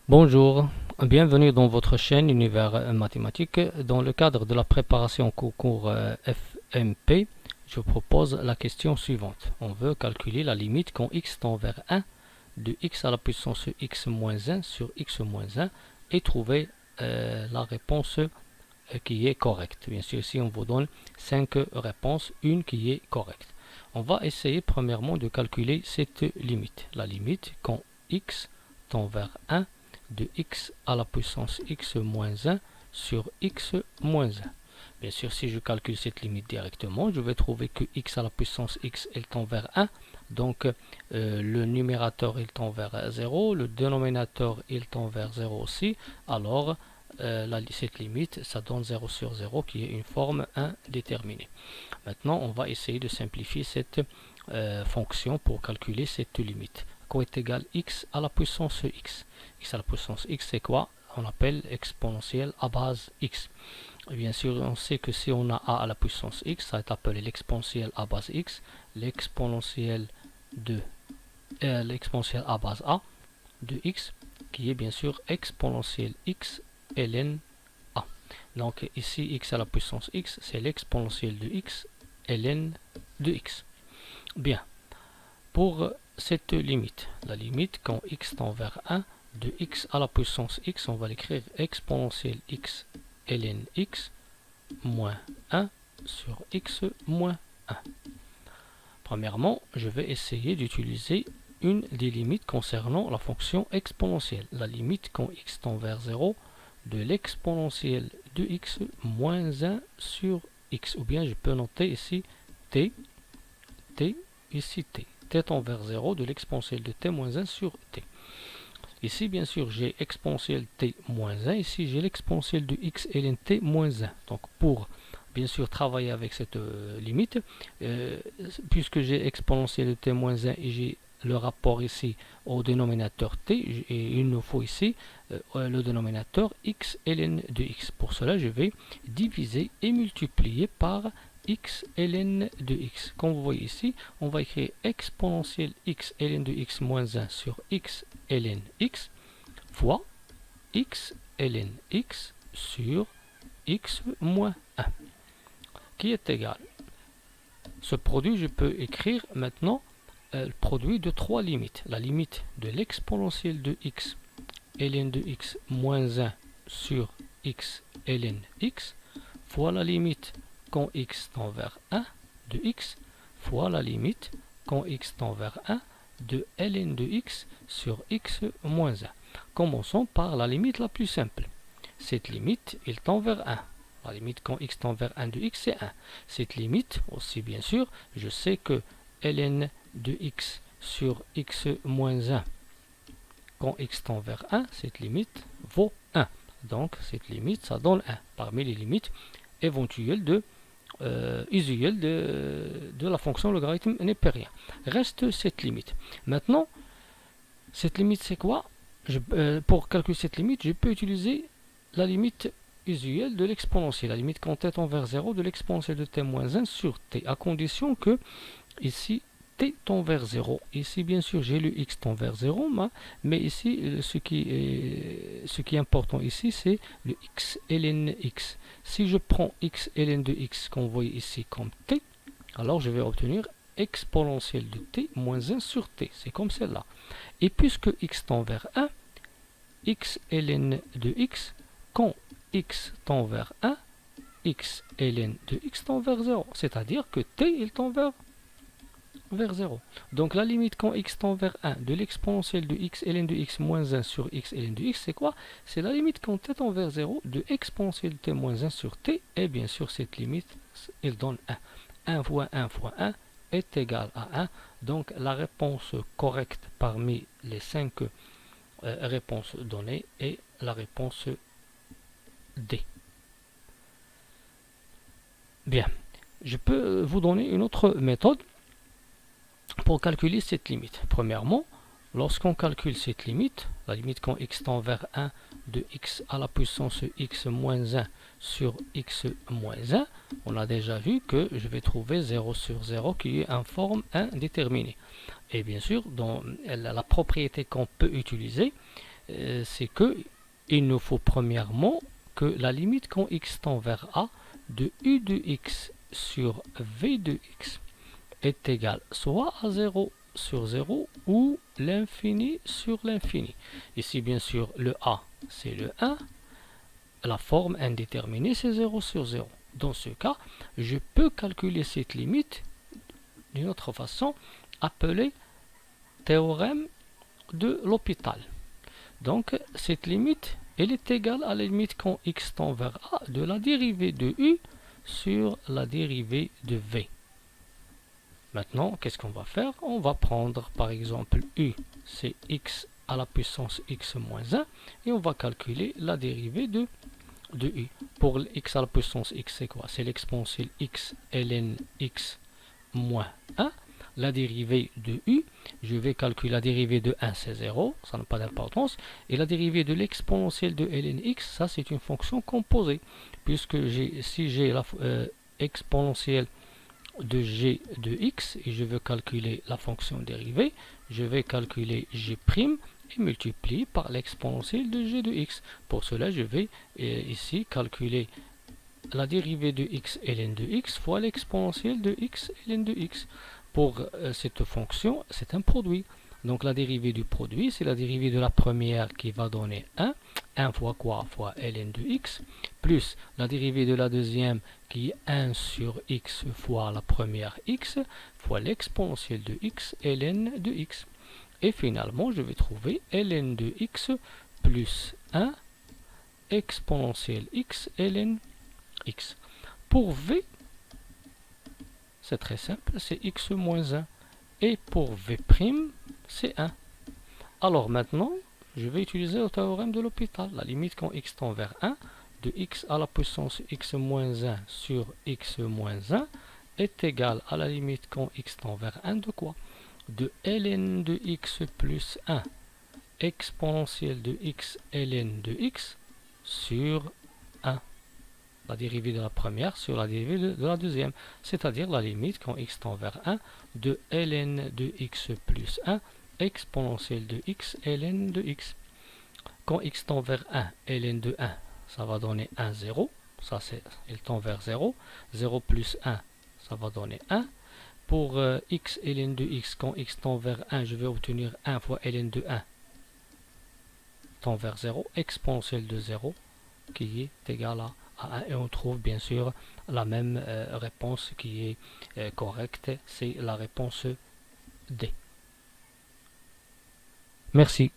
Bonjour, bienvenue dans votre chaîne Univers Mathématique. Dans le cadre de la préparation concours FMP, je propose la question suivante. On veut calculer la limite quand x tend vers 1 de x à la puissance x moins 1 sur x moins 1 et trouver la réponse qui est correcte. Bien sûr, ici on vous donne 5 réponses, une qui est correcte. On va essayer premièrement de calculer cette limite. La limite quand x tend vers 1 de x à la puissance x moins 1 sur x moins 1. Bien sûr, si je calcule cette limite directement, je vais trouver que x à la puissance x, elle tend vers 1. Donc, le numérateur, il tend vers 0. Le dénominateur, il tend vers 0 aussi. Alors, cette limite, ça donne 0 sur 0, qui est une forme indéterminée. Maintenant, on va essayer de simplifier cette fonction pour calculer cette limite. Quoi est égal x à la puissance x. X à la puissance x, c'est quoi? On appelle exponentielle à base x. Et bien sûr, on sait que si on a a à la puissance x, ça est appelé l'exponentielle à base x, l'exponentielle à base a de x, qui est bien sûr exponentielle x ln a. Donc ici, x à la puissance x, c'est l'exponentielle de x ln de x. Bien, pour cette limite, la limite quand x tend vers 1 de x à la puissance x, on va l'écrire exponentielle x ln x moins 1 sur x moins 1. Premièrement, je vais essayer d'utiliser une des limites concernant la fonction exponentielle. La limite quand x tend vers 0 de l'exponentielle de x moins 1 sur x. Ou bien je peux noter ici t, ici t. T tend vers 0 de l'exponentielle de t moins 1 sur t. Ici, bien sûr, j'ai exponentielle t moins 1. Ici, j'ai l'exponentielle de x ln t moins 1. Donc, pour, bien sûr, travailler avec cette limite, puisque j'ai exponentielle de t moins 1 et j'ai le rapport ici au dénominateur t, et il nous faut ici le dénominateur x ln de x. Pour cela, je vais diviser et multiplier par x ln de x. Comme vous voyez ici, on va écrire exponentielle x ln de x moins 1 sur x ln x fois x ln x sur x moins 1, qui est égal. Ce produit, je peux écrire maintenant le produit de trois limites. La limite de l'exponentielle de x ln de x moins 1 sur x ln x fois la limite quand x tend vers 1 de x fois la limite quand x tend vers 1 de ln de x sur x moins 1. Commençons par la limite la plus simple. Cette limite, elle tend vers 1. La limite quand x tend vers 1 de x, c'est 1. Cette limite, aussi bien sûr, je sais que ln de x sur x moins 1, quand x tend vers 1, cette limite vaut 1. Donc, cette limite, ça donne 1. Parmi les limites éventuelles usuelles de la fonction logarithme népérien. Reste cette limite. Maintenant, cette limite, c'est quoi? Pour calculer cette limite, je peux utiliser la limite usuelle de l'exponentielle, la limite quand t tend vers 0 de l'exponentielle de t moins 1 sur t, à condition que, ici, t tend vers 0. Ici, bien sûr, j'ai le x tend vers 0, mais ici, ce qui est important ici, c'est le x ln x. Si je prends x ln de x, qu'on voit ici comme t, alors je vais obtenir exponentielle de t moins 1 sur t. C'est comme celle-là. Et puisque x tend vers 1, x ln de x, quand x tend vers 1, x ln de x tend vers 0. C'est-à-dire que t, il tend vers 0. Donc la limite quand x tend vers 1 de l'exponentielle de x ln de x moins 1 sur x ln de x, c'est quoi? C'est la limite quand t tend vers 0 de exponentielle de t moins 1 sur t. Et bien sûr, cette limite, elle donne 1. 1 fois 1 fois 1 est égal à 1. Donc la réponse correcte parmi les 5 réponses données est la réponse D. Bien, je peux vous donner une autre méthode pour calculer cette limite. Premièrement, lorsqu'on calcule cette limite, la limite quand x tend vers 1 de x à la puissance x moins 1 sur x moins 1, on a déjà vu que je vais trouver 0 sur 0 qui est en forme indéterminée. Et bien sûr, dans la propriété qu'on peut utiliser, c'est que il nous faut premièrement que la limite quand x tend vers a de u de x sur v de x est égale soit à 0 sur 0 ou l'infini sur l'infini. Ici, bien sûr, le a, c'est le 1. La forme indéterminée, c'est 0 sur 0. Dans ce cas, je peux calculer cette limite d'une autre façon, appelée théorème de L'Hopital. Donc, cette limite, elle est égale à la limite quand x tend vers a de la dérivée de u sur la dérivée de v. Maintenant, qu'est-ce qu'on va faire? On va prendre par exemple u, c'est x à la puissance x moins 1, et on va calculer la dérivée de u. Pour x à la puissance x, c'est quoi? C'est l'exponentielle x ln x moins 1. La dérivée de u, je vais calculer la dérivée de 1, c'est 0, ça n'a pas d'importance. Et la dérivée de l'exponentielle de ln x, ça c'est une fonction composée. Puisque si j'ai la exponentielle de g de x et je veux calculer la fonction dérivée, je vais calculer g' et multiplier par l'exponentielle de g de x. Pour cela, je vais ici calculer la dérivée de x ln de x fois l'exponentielle de x ln de x. Pour cette fonction, c'est un produit. Donc la dérivée du produit, c'est la dérivée de la première qui va donner 1. 1 fois quoi? Fois ln de x, plus la dérivée de la deuxième qui est 1 sur x fois la première x, fois l'exponentielle de x ln de x. Et finalement, je vais trouver ln de x plus 1 exponentielle x ln x. Pour v, c'est très simple, c'est x moins 1. Et pour v', c'est 1. Alors maintenant, je vais utiliser le théorème de L'Hopital. La limite quand x tend vers 1 de x à la puissance x moins 1 sur x moins 1 est égale à la limite quand x tend vers 1 de quoi? De ln de x plus 1 exponentielle de x ln de x sur 1. La dérivée de la première sur la dérivée de la deuxième, c'est-à-dire la limite quand x tend vers 1 de ln de x plus 1 exponentielle de x ln de x. Quand x tend vers 1, ln de 1, ça va donner 1, 0. Ça, il tend vers 0. 0 plus 1, ça va donner 1. Pour x ln de x, quand x tend vers 1, je vais obtenir 1 fois ln de 1 tend vers 0, exponentielle de 0, qui est égale à 1. Et on trouve bien sûr la même réponse qui est correcte, c'est la réponse D. Merci.